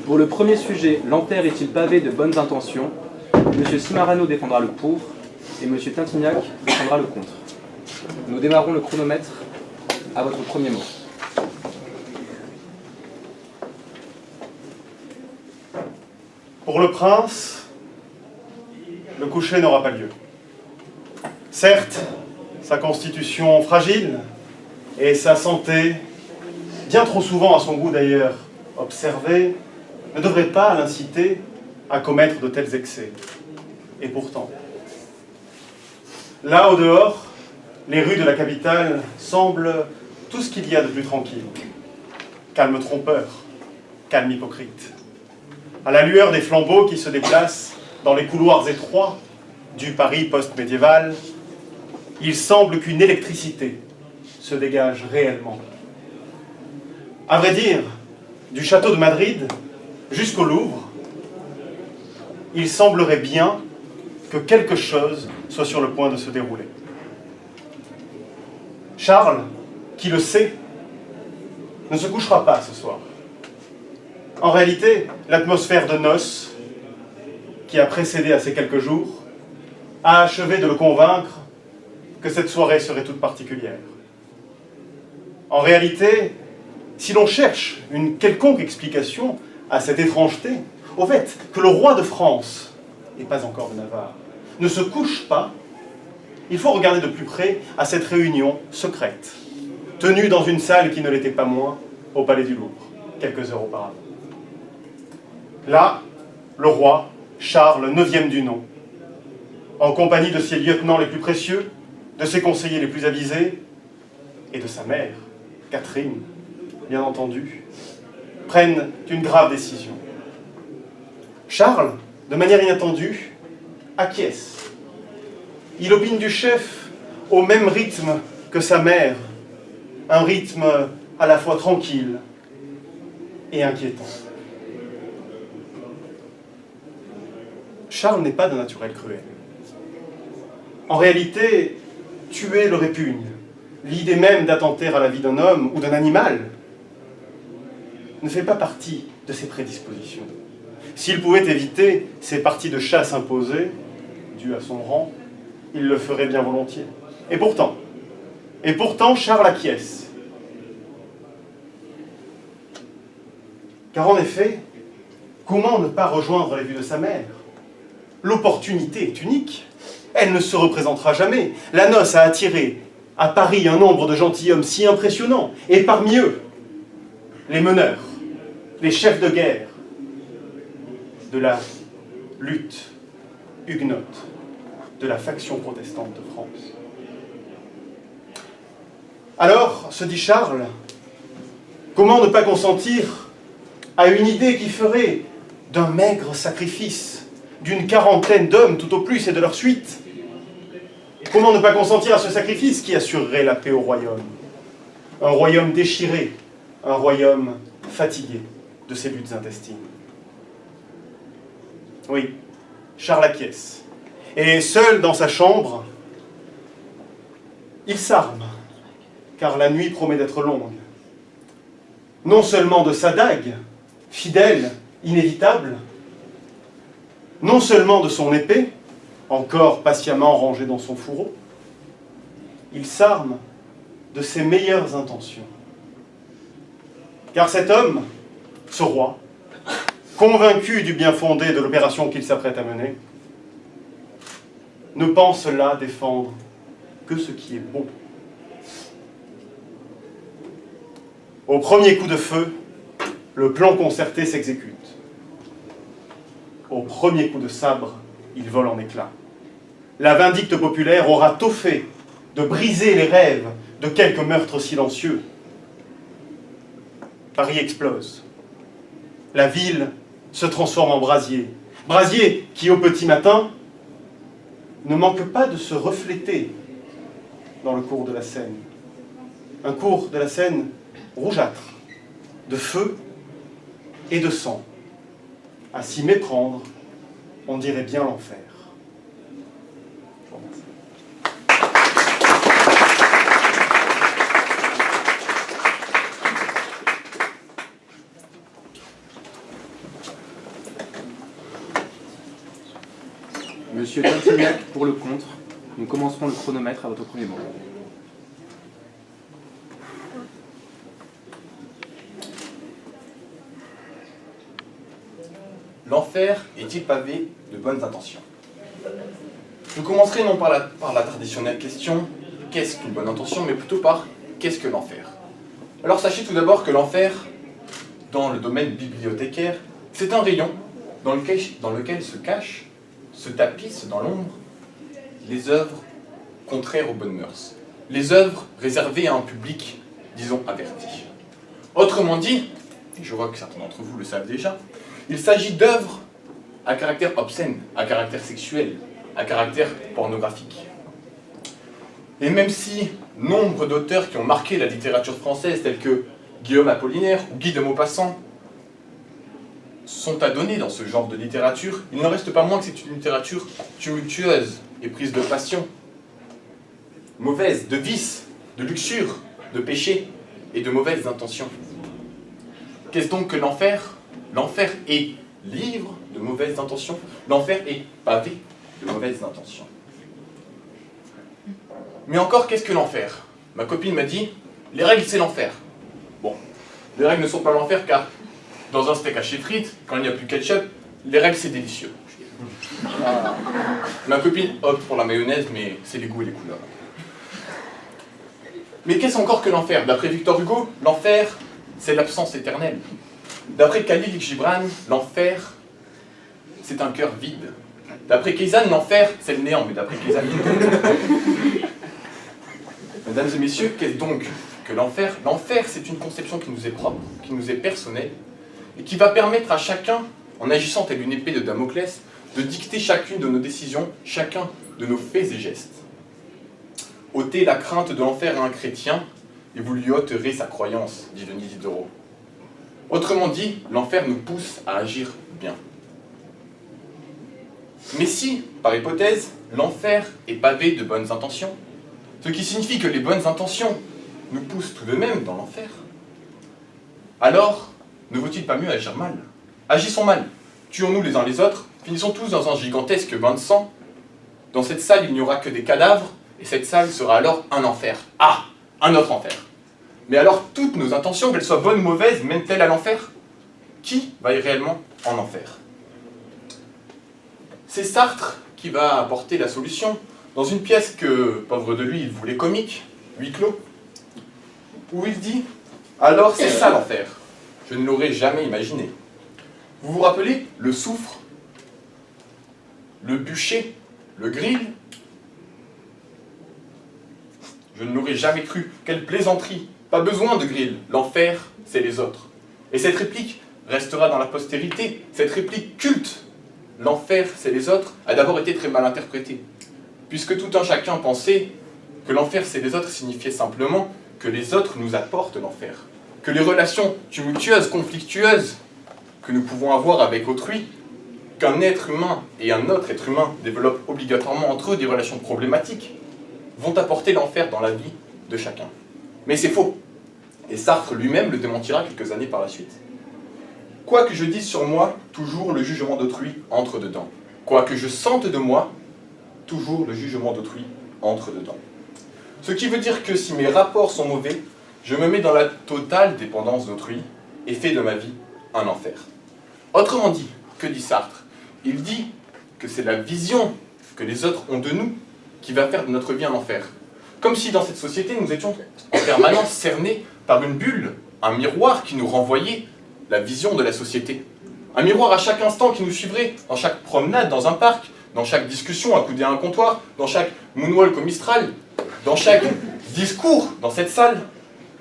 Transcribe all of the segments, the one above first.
Pour le premier sujet, l'Enterre est-il pavé de bonnes intentions, M. Simarano défendra le pour et M. Tintignac défendra le contre. Nous démarrons le chronomètre à votre premier mot. Pour le prince, le coucher n'aura pas lieu. Certes, sa constitution fragile et sa santé, bien trop souvent à son goût d'ailleurs observée, ne devraient pas l'inciter à commettre de tels excès. Et pourtant, là au dehors, les rues de la capitale semblent tout ce qu'il y a de plus tranquille. Calme trompeur, calme hypocrite. À la lueur des flambeaux qui se déplacent dans les couloirs étroits du Paris post-médiéval, il semble qu'une électricité se dégage réellement. À vrai dire, du château de Madrid jusqu'au Louvre, il semblerait bien que quelque chose soit sur le point de se dérouler. Charles, qui le sait, ne se couchera pas ce soir. En réalité, l'atmosphère de noces qui a précédé à ces quelques jours a achevé de le convaincre que cette soirée serait toute particulière. En réalité, si l'on cherche une quelconque explication à cette étrangeté, au fait que le roi de France, et pas encore de Navarre, ne se couche pas, il faut regarder de plus près à cette réunion secrète, tenue dans une salle qui ne l'était pas moins au Palais du Louvre, quelques heures auparavant. Là, le roi, Charles, 9e du nom, en compagnie de ses lieutenants les plus précieux, de ses conseillers les plus avisés, et de sa mère, Catherine, bien entendu, prennent une grave décision. Charles, de manière inattendue, acquiesce. Il opine du chef au même rythme que sa mère, un rythme à la fois tranquille et inquiétant. Charles n'est pas d'un naturel cruel. En réalité, tuer le répugne. L'idée même d'attenter à la vie d'un homme ou d'un animal ne fait pas partie de ses prédispositions. S'il pouvait éviter ces parties de chasse imposées, dues à son rang, il le ferait bien volontiers. Et pourtant, Charles acquiesce. Car en effet, comment ne pas rejoindre les vues de sa mère? L'opportunité est unique. Elle ne se représentera jamais. La noce a attiré à Paris un nombre de gentilshommes si impressionnant. Et parmi eux, les meneurs, les chefs de guerre de la lutte huguenote, de la faction protestante de France. Alors, se dit Charles, comment ne pas consentir à une idée qui ferait d'un maigre sacrifice d'une quarantaine d'hommes tout au plus et de leur suite? Comment ne pas consentir à ce sacrifice qui assurerait la paix au royaume? Un royaume déchiré, un royaume fatigué de ses luttes intestines. Oui, Charles acquiesce. Et seul dans sa chambre, il s'arme, car la nuit promet d'être longue. Non seulement de sa dague, fidèle, inévitable, non seulement de son épée, encore patiemment rangée dans son fourreau, il s'arme de ses meilleures intentions. Car cet homme, ce roi, convaincu du bien fondé de l'opération qu'il s'apprête à mener, ne pense là défendre que ce qui est bon. Au premier coup de feu, le plan concerté s'exécute. Au premier coup de sabre, il vole en éclats. La vindicte populaire aura tôt fait de briser les rêves de quelques meurtres silencieux. Paris explose. La ville se transforme en brasier. Brasier qui, au petit matin, ne manque pas de se refléter dans le cours de la Seine. Un cours de la Seine rougeâtre, de feu et de sang. À s'y méprendre, on dirait bien l'enfer. Je vous remercie. Monsieur Tintignac pour le contre. Nous commencerons le chronomètre à votre premier mot. L'enfer est-il pavé de bonnes intentions? Je commencerai non par la traditionnelle question « qu'est-ce qu'une bonne intention ?», mais plutôt par « qu'est-ce que l'enfer ?» Alors sachez tout d'abord que l'enfer, dans le domaine bibliothécaire, c'est un rayon dans lequel se cachent, se tapissent dans l'ombre, les œuvres contraires aux bonnes mœurs, les œuvres réservées à un public, disons, averti. Autrement dit, et je vois que certains d'entre vous le savent déjà, il s'agit d'œuvres à caractère obscène, à caractère sexuel, à caractère pornographique. Et même si nombre d'auteurs qui ont marqué la littérature française, tels que Guillaume Apollinaire ou Guy de Maupassant, sont adonnés dans ce genre de littérature, il n'en reste pas moins que c'est une littérature tumultueuse et prise de passion, mauvaise, de vices, de luxure, de péché et de mauvaises intentions. Qu'est-ce donc que l'enfer? L'enfer est livre de mauvaises intentions. L'enfer est pavé de mauvaises intentions. Mais encore, qu'est-ce que l'enfer? Ma copine m'a dit, les règles, c'est l'enfer. Bon, les règles ne sont pas l'enfer car dans un steak haché frites, quand il n'y a plus ketchup, les règles, c'est délicieux. Ma copine opte pour la mayonnaise, mais c'est les goûts et les couleurs. Mais qu'est-ce encore que l'enfer? D'après Victor Hugo, l'enfer, c'est l'absence éternelle. D'après Khalil Gibran, l'enfer, c'est un cœur vide. D'après Kaysan, l'enfer, c'est le néant, mais d'après Kaysan... Mesdames et messieurs, qu'est-ce donc que l'enfer? L'enfer, c'est une conception qui nous est propre, qui nous est personnelle, et qui va permettre à chacun, en agissant tel une épée de Damoclès, de dicter chacune de nos décisions, chacun de nos faits et gestes. Ôtez la crainte de l'enfer à un chrétien, et vous lui ôterez sa croyance, dit Denis Diderot. Autrement dit, l'enfer nous pousse à agir bien. Mais si, par hypothèse, l'enfer est pavé de bonnes intentions, ce qui signifie que les bonnes intentions nous poussent tout de même dans l'enfer, alors ne vaut-il pas mieux agir mal? Agissons mal, tuons-nous les uns les autres, finissons tous dans un gigantesque bain de sang. Dans cette salle, il n'y aura que des cadavres, et cette salle sera alors un enfer. Ah, un autre enfer. Mais alors, toutes nos intentions, qu'elles soient bonnes ou mauvaises, mènent-elles à l'enfer? Qui va réellement en enfer? C'est Sartre qui va apporter la solution dans une pièce que, pauvre de lui, il voulait comique, huis clos, où il dit « Alors c'est ça l'enfer, je ne l'aurais jamais imaginé. » Vous vous rappelez le soufre, le bûcher, le grill? Je ne l'aurais jamais cru, quelle plaisanterie! Pas besoin de grill, l'enfer, c'est les autres. Et cette réplique restera dans la postérité, cette réplique culte, l'enfer, c'est les autres, a d'abord été très mal interprétée. Puisque tout un chacun pensait que l'enfer, c'est les autres signifiait simplement que les autres nous apportent l'enfer. Que les relations tumultueuses, conflictueuses que nous pouvons avoir avec autrui, qu'un être humain et un autre être humain développent obligatoirement entre eux des relations problématiques, vont apporter l'enfer dans la vie de chacun. Mais c'est faux. Et Sartre lui-même le démentira quelques années par la suite. Quoi que je dise sur moi, toujours le jugement d'autrui entre dedans. Quoi que je sente de moi, toujours le jugement d'autrui entre dedans. Ce qui veut dire que si mes rapports sont mauvais, je me mets dans la totale dépendance d'autrui et fais de ma vie un enfer. Autrement dit, que dit Sartre? Il dit que c'est la vision que les autres ont de nous qui va faire de notre vie un enfer. Comme si dans cette société, nous étions en permanence cernés par une bulle, un miroir qui nous renvoyait la vision de la société. Un miroir à chaque instant qui nous suivrait dans chaque promenade dans un parc, dans chaque discussion accoudée à un comptoir, dans chaque moonwalk au Mistral, dans chaque discours dans cette salle.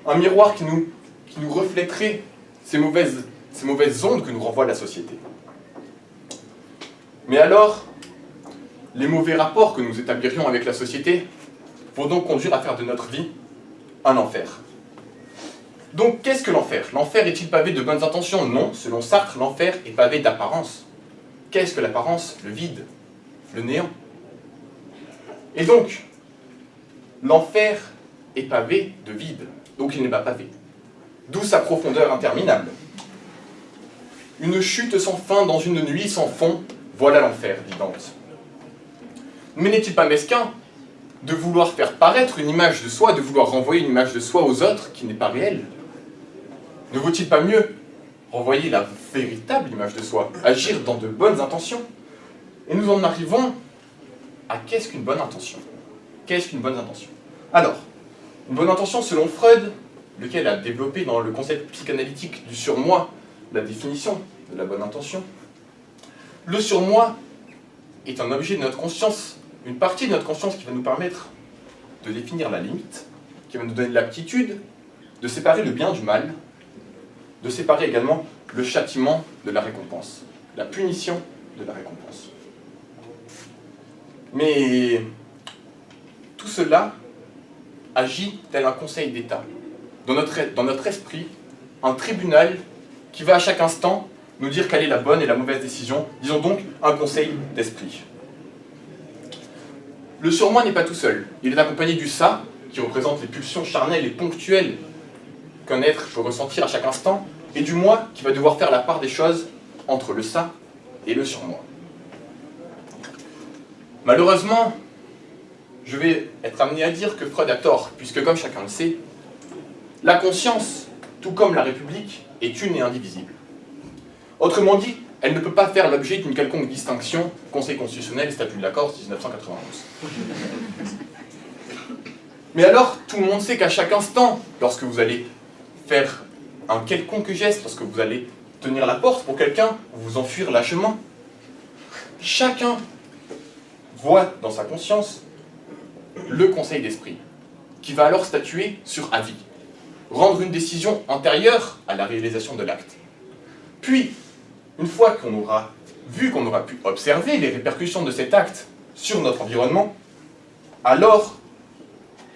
Un miroir qui nous reflèterait ces mauvaises ondes que nous renvoie la société. Mais alors, les mauvais rapports que nous établirions avec la société vont donc conduire à faire de notre vie un enfer. Donc, qu'est-ce que l'enfer? L'enfer est-il pavé de bonnes intentions? Non, selon Sartre, l'enfer est pavé d'apparence. Qu'est-ce que l'apparence? Le vide, le néant. Et donc, l'enfer est pavé de vide, donc il n'est pas pavé. D'où sa profondeur interminable. Une chute sans fin dans une nuit sans fond, voilà l'enfer, dit Dante. Mais n'est-il pas mesquin de vouloir faire paraître une image de soi, de vouloir renvoyer une image de soi aux autres qui n'est pas réelle? Ne vaut-il pas mieux renvoyer la véritable image de soi, agir dans de bonnes intentions? Et nous en arrivons à qu'est-ce qu'une bonne intention? Qu'est-ce qu'une bonne intention? Alors, une bonne intention selon Freud, lequel a développé dans le concept psychanalytique du surmoi la définition de la bonne intention, le surmoi est un objet de notre conscience, une partie de notre conscience qui va nous permettre de définir la limite, qui va nous donner l'aptitude de séparer le bien du mal, de séparer également le châtiment de la récompense, la punition de la récompense. Mais tout cela agit tel un conseil d'État. Dans notre esprit, un tribunal qui va à chaque instant nous dire quelle est la bonne et la mauvaise décision, disons donc un conseil d'esprit. Le surmoi n'est pas tout seul, il est accompagné du ça, qui représente les pulsions charnelles et ponctuelles qu'un être peut ressentir à chaque instant, et du moi qui va devoir faire la part des choses entre le ça et le surmoi. Malheureusement, je vais être amené à dire que Freud a tort, puisque comme chacun le sait, la conscience, tout comme la République, est une et indivisible. Autrement dit, elle ne peut pas faire l'objet d'une quelconque distinction, Conseil constitutionnel, statut de la Corse, 1991. Mais alors, tout le monde sait qu'à chaque instant, lorsque vous allez faire un quelconque geste, lorsque vous allez tenir la porte pour quelqu'un, ou vous enfuir lâchement, chacun voit dans sa conscience le conseil d'esprit, qui va alors statuer sur avis, rendre une décision antérieure à la réalisation de l'acte. Puis, une fois qu'on aura vu, qu'on aura pu observer les répercussions de cet acte sur notre environnement, alors,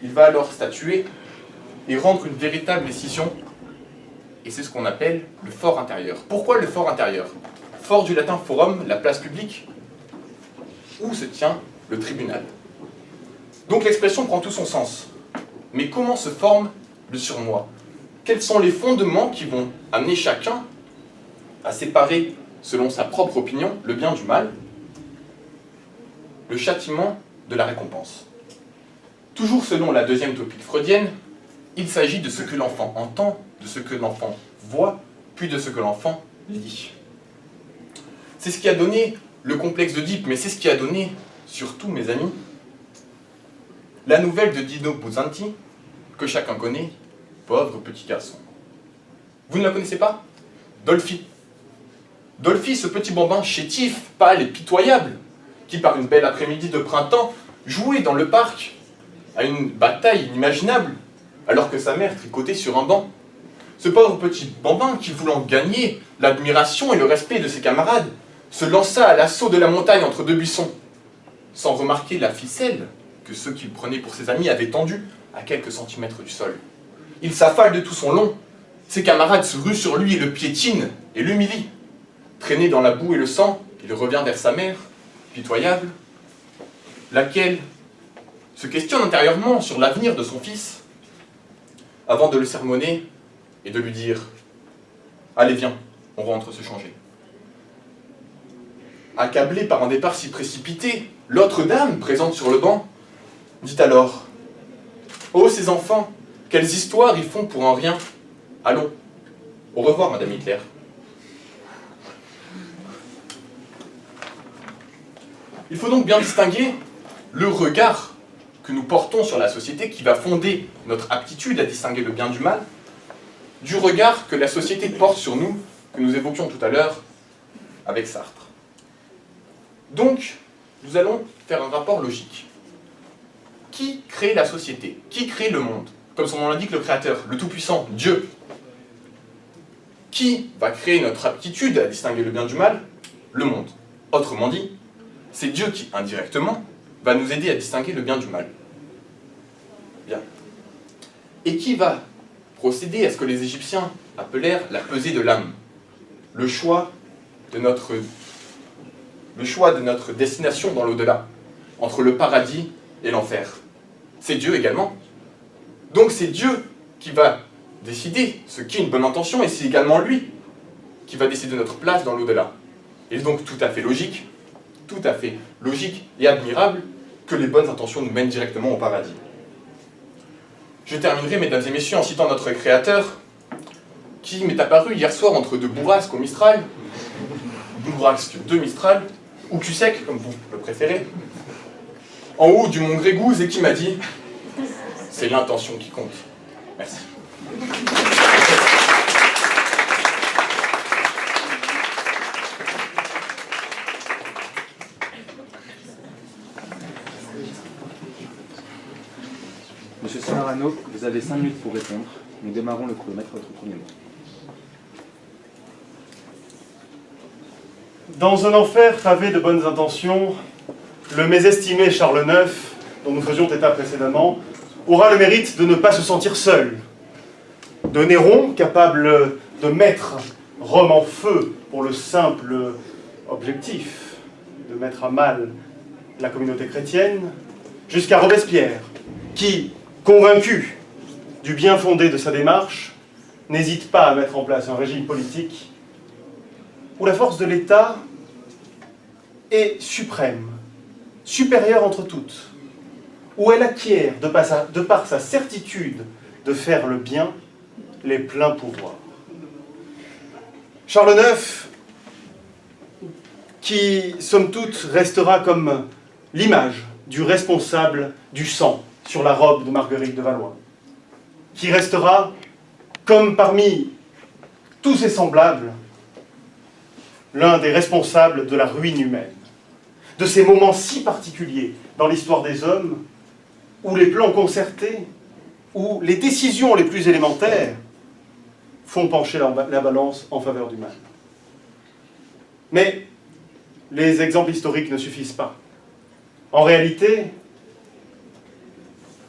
il va alors statuer et rendre une véritable décision, et c'est ce qu'on appelle le fort intérieur. Pourquoi le fort intérieur? Fort du latin forum, la place publique, où se tient le tribunal. Donc l'expression prend tout son sens. Mais comment se forme le surmoi? Quels sont les fondements qui vont amener chacun à séparer, selon sa propre opinion, le bien du mal, le châtiment de la récompense? Toujours selon la deuxième topique freudienne, il s'agit de ce que l'enfant entend, de ce que l'enfant voit, puis de ce que l'enfant lit. C'est ce qui a donné le complexe d'Oedipe, mais c'est ce qui a donné, surtout mes amis, la nouvelle de Dino Buzzanti, que chacun connaît, Pauvre petit garçon. Vous ne la connaissez pas? Dolphy. Dolphy, ce petit bambin chétif, pâle et pitoyable, qui par une belle après-midi de printemps jouait dans le parc à une bataille inimaginable, alors que sa mère tricotait sur un banc. Ce pauvre petit bambin qui, voulant gagner l'admiration et le respect de ses camarades, se lança à l'assaut de la montagne entre deux buissons, sans remarquer la ficelle que ceux qu'il prenait pour ses amis avaient tendue à quelques centimètres du sol. Il s'affale de tout son long, ses camarades se ruent sur lui et le piétinent et l'humilient. Traîné dans la boue et le sang, il revient vers sa mère, pitoyable, laquelle se questionne intérieurement sur l'avenir de son fils, avant de le sermonner et de lui dire « Allez, viens, on rentre se changer ». Accablé par un départ si précipité, l'autre dame, présente sur le banc, dit alors « Oh, ces enfants, quelles histoires ils font pour un rien. Allons, au revoir, Madame Hitler. » Il faut donc bien distinguer le regard que nous portons sur la société, qui va fonder notre aptitude à distinguer le bien du mal, du regard que la société porte sur nous, que nous évoquions tout à l'heure avec Sartre. Donc, nous allons faire un rapport logique. Qui crée la société? Qui crée le monde? Comme son nom l'indique, le Créateur, le Tout-Puissant, Dieu. Qui va créer notre aptitude à distinguer le bien du mal? Le monde. Autrement dit, c'est Dieu qui, indirectement, va nous aider à distinguer le bien du mal. Bien. Et qui va procéder à ce que les Égyptiens appelèrent la pesée de l'âme? Le choix de notre destination dans l'au-delà, entre le paradis et l'enfer. C'est Dieu également. Donc c'est Dieu qui va décider ce qu'est une bonne intention, et c'est également lui qui va décider notre place dans l'au-delà. Il est donc tout à fait logique et admirable que les bonnes intentions nous mènent directement au paradis. Je terminerai, mesdames et messieurs, en citant notre Créateur, qui m'est apparu hier soir entre deux bourrasques au Mistral, bourrasque de Mistral, ou cul-sec, comme vous le préférez, en haut du mont Grégouze, et qui m'a dit « C'est l'intention qui compte ». Merci. Monsieur Cimarano, vous avez 5 minutes pour répondre. Nous démarrons le chronomètre à votre premier mot. Dans un enfer pavé de bonnes intentions, le mésestimé Charles IX, dont nous faisions état précédemment, aura le mérite de ne pas se sentir seul. De Néron, capable de mettre Rome en feu pour le simple objectif de mettre à mal la communauté chrétienne, jusqu'à Robespierre, qui, convaincu du bien fondé de sa démarche, n'hésite pas à mettre en place un régime politique où la force de l'État est suprême, supérieure entre toutes, où elle acquiert, de par sa certitude de faire le bien, les pleins pouvoirs. Charles IX, qui, somme toute, restera comme l'image du responsable du sang sur la robe de Marguerite de Valois, qui restera, comme parmi tous ses semblables, l'un des responsables de la ruine humaine, de ces moments si particuliers dans l'histoire des hommes où les plans concertés, où les décisions les plus élémentaires font pencher la balance en faveur du mal. Mais les exemples historiques ne suffisent pas. En réalité,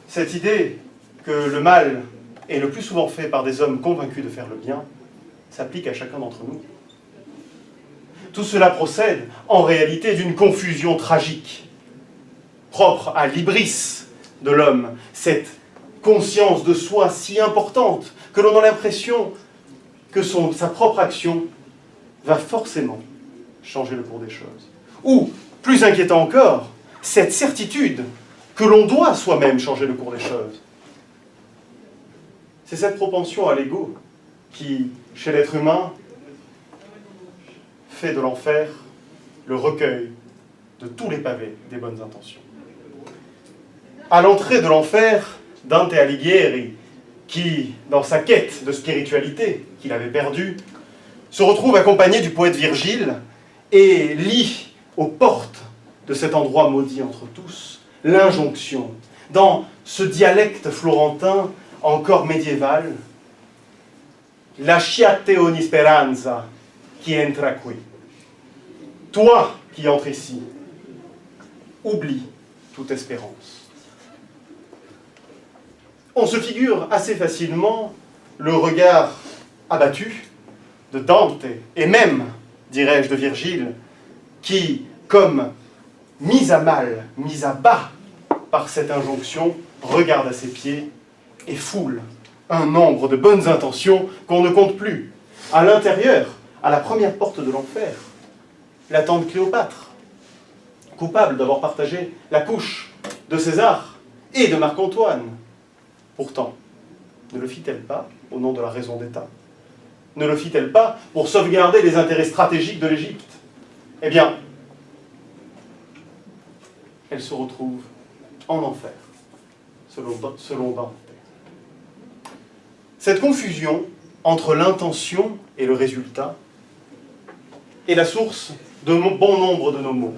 cette idée que le mal est le plus souvent fait par des hommes convaincus de faire le bien s'applique à chacun d'entre nous. Tout cela procède, en réalité, d'une confusion tragique, propre à l'hybris de l'homme, cette conscience de soi si importante que l'on a l'impression que sa propre action va forcément changer le cours des choses. Ou, plus inquiétant encore, cette certitude que l'on doit soi-même changer le cours des choses. C'est cette propension à l'ego qui, chez l'être humain, fait de l'enfer le recueil de tous les pavés des bonnes intentions. À l'entrée de l'enfer, Dante Alighieri, qui, dans sa quête de spiritualité qu'il avait perdue, se retrouve accompagné du poète Virgile et lit aux portes de cet endroit maudit entre tous l'injonction, dans ce dialecte florentin encore médiéval, lasciate ogni speranza qui entra qui. Toi qui entres ici, oublie toute espérance. On se figure assez facilement le regard abattu de Dante, et même, dirais-je, de Virgile, qui, comme mis à mal, mis à bas par cette injonction, regarde à ses pieds et foule un nombre de bonnes intentions qu'on ne compte plus. À l'intérieur, à la première porte de l'enfer, la tante Cléopâtre, coupable d'avoir partagé la couche de César et de Marc-Antoine. Pourtant, ne le fit-elle pas au nom de la raison d'État? Ne le fit-elle pas pour sauvegarder les intérêts stratégiques de l'Égypte? Eh bien, elle se retrouve en enfer, selon Dante. Cette confusion entre l'intention et le résultat est la source de bon nombre de nos maux.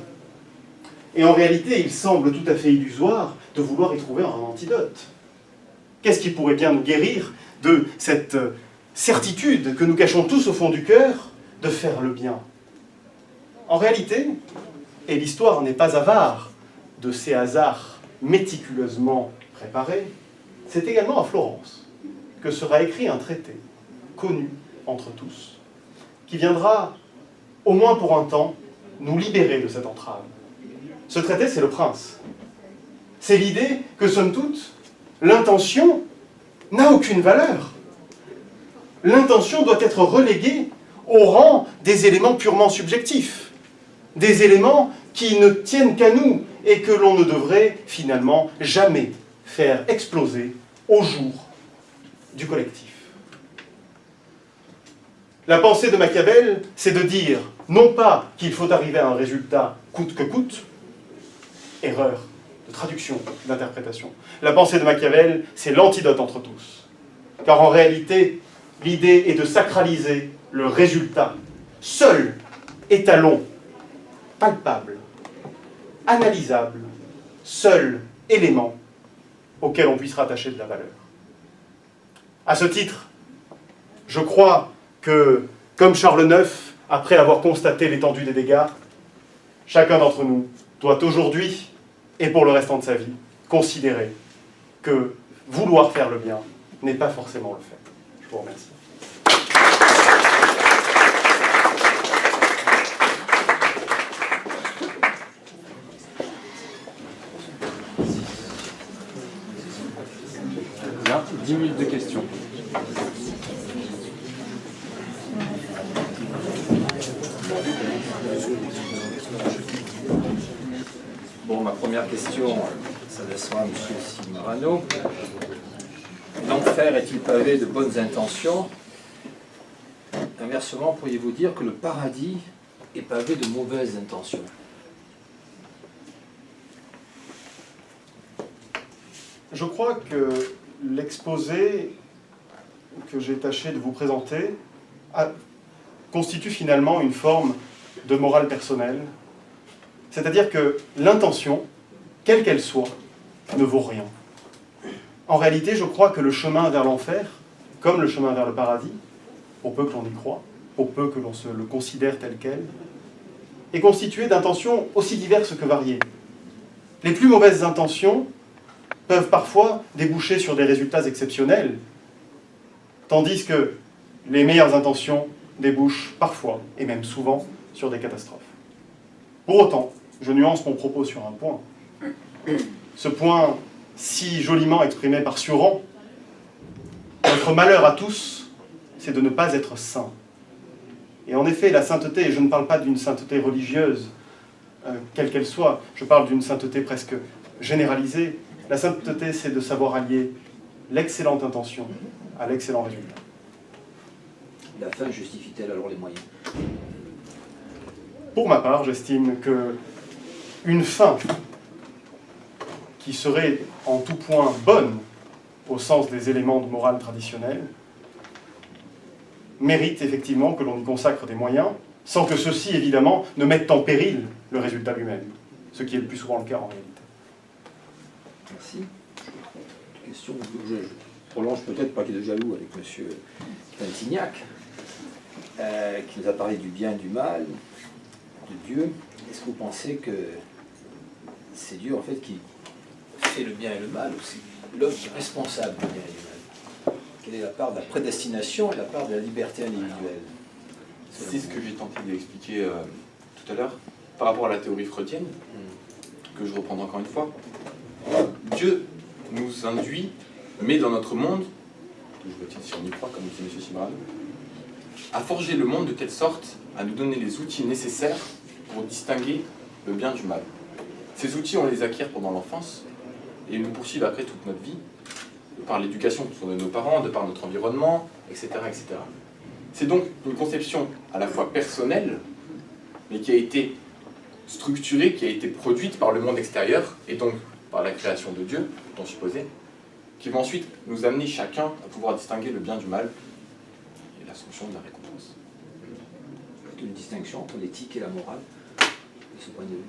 Et en réalité, il semble tout à fait illusoire de vouloir y trouver un antidote. Qu'est-ce qui pourrait bien nous guérir de cette certitude que nous cachons tous au fond du cœur de faire le bien? En réalité, et l'histoire n'est pas avare de ces hasards méticuleusement préparés, c'est également à Florence que sera écrit un traité, connu entre tous, qui viendra, au moins pour un temps, nous libérer de cette entrave. Ce traité, c'est le Prince. C'est l'idée que, somme toute, l'intention n'a aucune valeur. L'intention doit être reléguée au rang des éléments purement subjectifs, des éléments qui ne tiennent qu'à nous et que l'on ne devrait finalement jamais faire exploser au jour du collectif. La pensée de Machiavel, c'est de dire non pas qu'il faut arriver à un résultat coûte que coûte, erreur de traduction, d'interprétation. La pensée de Machiavel, c'est l'antidote entre tous. Car en réalité, l'idée est de sacraliser le résultat, seul étalon palpable, analysable, seul élément auquel on puisse rattacher de la valeur. À ce titre, je crois que, comme Charles IX, après avoir constaté l'étendue des dégâts, chacun d'entre nous doit aujourd'hui, et pour le restant de sa vie, considérer que vouloir faire le bien n'est pas forcément le faire. Je vous remercie. Bien, 10 minutes de questions. Bon, ma première question s'adressera à M. Cimarano. L'enfer est-il pavé de bonnes intentions? Inversement, pourriez-vous dire que le paradis est pavé de mauvaises intentions? Je crois que l'exposé que j'ai tâché de vous présenter constitue finalement une forme de morale personnelle. C'est-à-dire que l'intention, quelle qu'elle soit, ne vaut rien. En réalité, je crois que le chemin vers l'enfer, comme le chemin vers le paradis, pour peu que l'on y croit, pour peu que l'on se le considère tel quel, est constitué d'intentions aussi diverses que variées. Les plus mauvaises intentions peuvent parfois déboucher sur des résultats exceptionnels, tandis que les meilleures intentions débouchent parfois, et même souvent, sur des catastrophes. Pour autant, je nuance mon propos sur un point. Ce point si joliment exprimé par Sioran, notre malheur à tous, c'est de ne pas être saint. Et en effet, la sainteté, et je ne parle pas d'une sainteté religieuse, quelle qu'elle soit, je parle d'une sainteté presque généralisée. La sainteté, c'est de savoir allier l'excellente intention à l'excellent résultat. La fin justifie-t-elle alors les moyens? Pour ma part, j'estime que une fin qui serait en tout point bonne au sens des éléments de morale traditionnelle mérite effectivement que l'on y consacre des moyens, sans que ceux-ci, évidemment, ne mettent en péril le résultat lui-même, ce qui est le plus souvent le cas en réalité. Merci. Question, je prolonge peut-être pas qu'il est jaloux avec M. Tintignac, qui nous a parlé du bien et du mal, de Dieu. Est-ce que vous pensez que c'est Dieu en fait qui fait le bien et le mal, ou c'est l'homme qui est responsable du bien et du mal? Quelle est la part de la prédestination et la part de la liberté individuelle? C'est ce que j'ai tenté d'expliquer tout à l'heure, par rapport à la théorie freudienne, que je reprends encore une fois. Dieu nous induit, met dans notre monde, je vois si on y croit, comme dit M. Cimarano, à forger le monde de telle sorte à nous donner les outils nécessaires pour distinguer le bien du mal. Ces outils, on les acquiert pendant l'enfance et ils nous poursuivent après toute notre vie, de par l'éducation de nos parents, de par notre environnement, etc. etc. C'est donc une conception à la fois personnelle, mais qui a été structurée, qui a été produite par le monde extérieur, et donc par la création de Dieu, dont supposé, qui va ensuite nous amener chacun à pouvoir distinguer le bien du mal et l'assomption de la récompense. Une distinction entre l'éthique et la morale, de ce point de vue.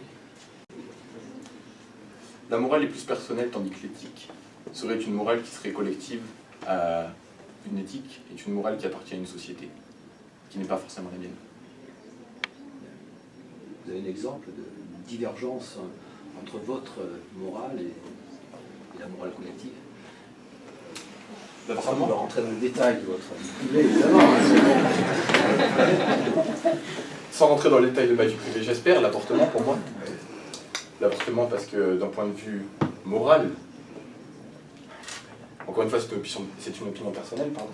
La morale est plus personnelle, tandis que l'éthique serait une morale qui serait collective. Une éthique est une morale qui appartient à une société, qui n'est pas forcément la mienne. Vous avez un exemple de divergence entre votre morale et la morale collective? Sans vouloir rentrer dans le détail de votre vie privée, évidemment. Sans rentrer dans le détail de ma vie privée, j'espère, l'avortement pour moi. L'avortement parce que d'un point de vue moral, encore une fois c'est une opinion personnelle, pardon,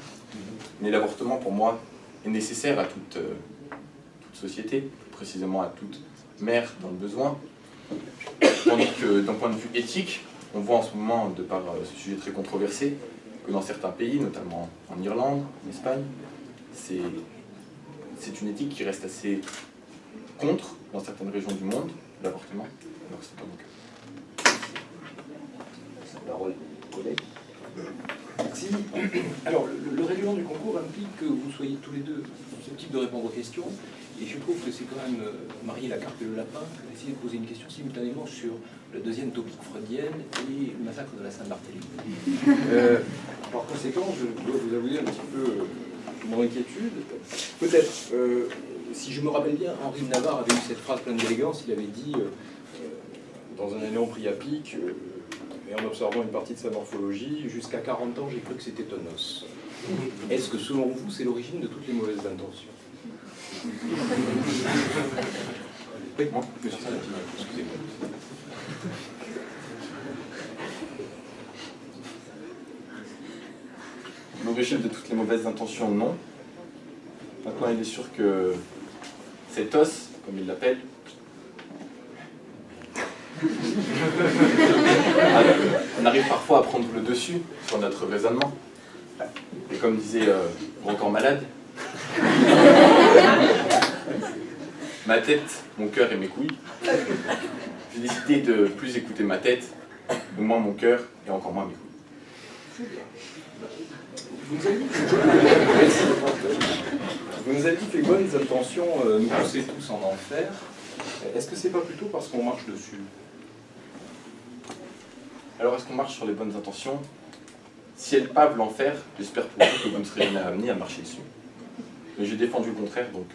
mais l'avortement pour moi est nécessaire à toute société, plus précisément à toute mère dans le besoin, Tandis que d'un point de vue éthique, on voit en ce moment, de par ce sujet très controversé, que dans certains pays, notamment en Irlande, en Espagne, c'est une éthique qui reste assez contre, dans certaines régions du monde, l'avortement. Alors c'est pas mon cas. La parole, collègue. Merci. Alors, le règlement du concours implique que vous soyez tous les deux susceptibles de répondre aux questions. Et je trouve que c'est quand même marier la carte et le lapin d'essayer de poser une question simultanément sur le deuxième topic freudienne et le massacre de la Saint-Barthélemy. Par conséquent, je dois vous avouer un petit peu mon inquiétude. Peut-être, si je me rappelle bien, Henri de Navarre avait eu cette phrase pleine d'élégance. Il avait dit, dans un élan pris à pic, et en observant une partie de sa morphologie, jusqu'à 40 ans, j'ai cru que c'était un os. Est-ce que, selon vous, c'est l'origine de toutes les mauvaises intentions? Oui, monsieur Saint-Martin, excusez-moi. L'origine de toutes les mauvaises intentions, non. Maintenant, il est sûr que cet os, comme il l'appelle, on arrive parfois à prendre le dessus sur notre raisonnement. Et comme disait Grand Malade, ma tête, mon cœur et mes couilles. J'ai décidé de plus écouter ma tête, de moins mon cœur et encore moins mes couilles. Vous nous avez dit que les bonnes intentions nous poussaient tous en enfer. Est-ce que c'est pas plutôt parce qu'on marche dessus? Alors est-ce qu'on marche sur les bonnes intentions? Si elles pavent l'enfer, j'espère pour vous que vous ne serez jamais amenés à marcher dessus. Mais j'ai défendu le contraire, donc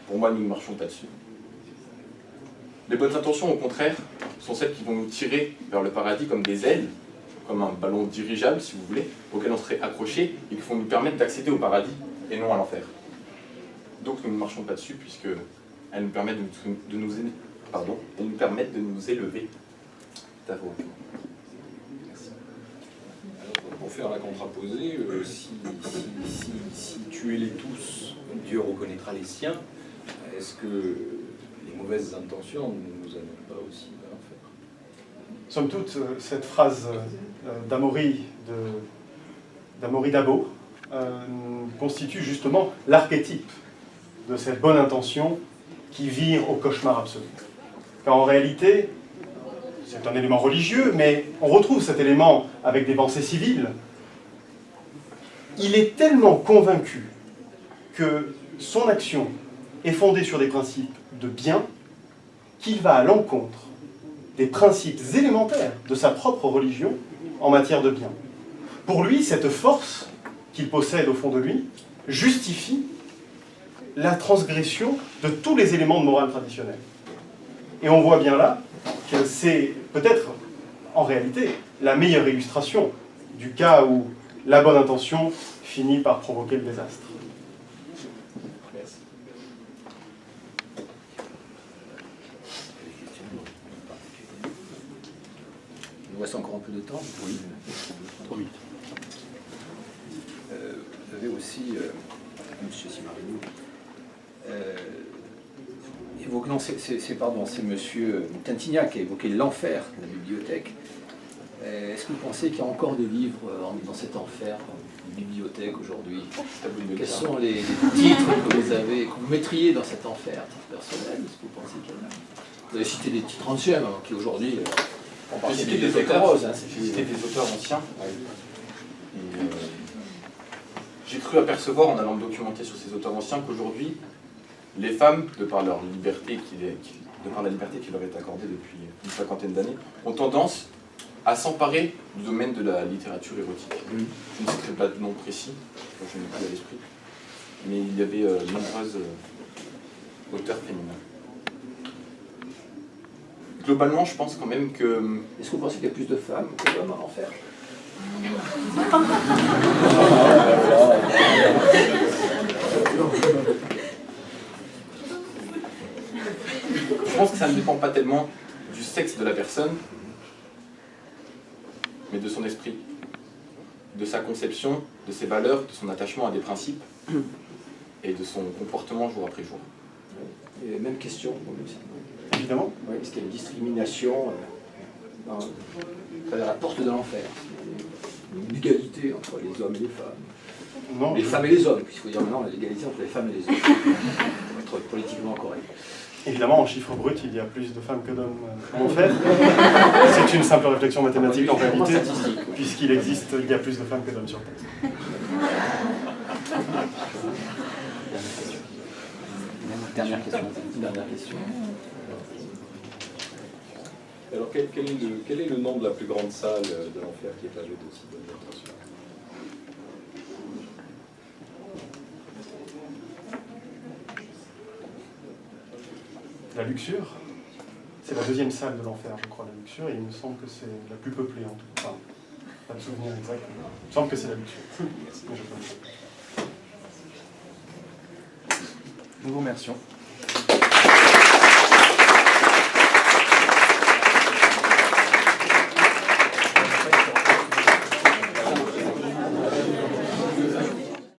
pour moi, nous ne marchons pas dessus. Les bonnes intentions, au contraire, sont celles qui vont nous tirer vers le paradis comme des ailes, comme un ballon dirigeable, si vous voulez, auquel on serait accroché et qui vont nous permettre d'accéder au paradis et non à l'enfer. Donc nous ne marchons pas dessus puisqu'elles nous permettent de nous élever. C'est à vous. Pour faire la contraposée, si tuez-les tous, Dieu reconnaîtra les siens, est-ce que les mauvaises intentions ne nous amènent pas aussi à l'enfer? Somme toute, cette phrase d'Amaury Dabo constitue justement l'archétype de cette bonne intention qui vire au cauchemar absolu. Car en réalité, c'est un élément religieux, mais on retrouve cet élément avec des pensées civiles. Il est tellement convaincu que son action est fondée sur des principes de bien qu'il va à l'encontre des principes élémentaires de sa propre religion en matière de bien. Pour lui, cette force qu'il possède au fond de lui justifie la transgression de tous les éléments de morale traditionnelle. Et on voit bien là que c'est peut-être, en réalité, la meilleure illustration du cas où la bonne intention finit par provoquer le désastre. Merci. Il nous reste encore un peu de temps. Oui. Trop vite. Vous avez aussi, M. Simarino, c'est M. Tintignac qui a évoqué l'enfer de la bibliothèque. Est-ce que vous pensez qu'il y a encore des livres dans cet enfer, bibliothèque aujourd'hui? Quels sont les titres que vous avez, que vous mettriez dans cet enfer, titre personnel? Est-ce que vous pensez qu'il y en a? Vous avez cité des titres anciens, qui aujourd'hui font partie J'ai cité des auteurs anciens. Et, j'ai cru apercevoir, en allant me documenter sur ces auteurs anciens, qu'aujourd'hui, les femmes, de par leur liberté, de par la liberté qui leur est accordée depuis une cinquantaine d'années, ont tendance à s'emparer du domaine de la littérature érotique. Je ne citerai pas de nom précis, je n'ai plus à l'esprit, mais il y avait nombreuses auteurs féminins. Globalement, je pense quand même que... Est-ce que vous pensez qu'il y a plus de femmes que d'hommes à enfer? Je pense que ça ne dépend pas tellement du sexe de la personne, mais de son esprit, de sa conception, de ses valeurs, de son attachement à des principes et de son comportement jour après jour. Et même question pour lui. évidemment. Oui, est-ce qu'il y a une discrimination à travers la porte de l'enfer? Une égalité entre les hommes et les femmes. Non, Les femmes et les hommes, puisqu'il faut dire maintenant l'égalité entre les femmes et les hommes. Pour être politiquement correct. évidemment, en chiffre brut, il y a plus de femmes que d'hommes en fait. C'est une simple réflexion mathématique en réalité, puisqu'il existe, il y a plus de femmes que d'hommes sur Terre. Dernière question. Dernière question. Alors, quel est le nom de la plus grande salle de l'enfer qui est pavée de si bonnes intentions? La luxure, c'est la deuxième salle de l'enfer, je crois, la luxure, et il me semble que c'est la plus peuplée en tout cas. Enfin, pas de souvenir exact, mais il me semble que c'est la luxure. Mais je peux me tromper. Nous vous remercions.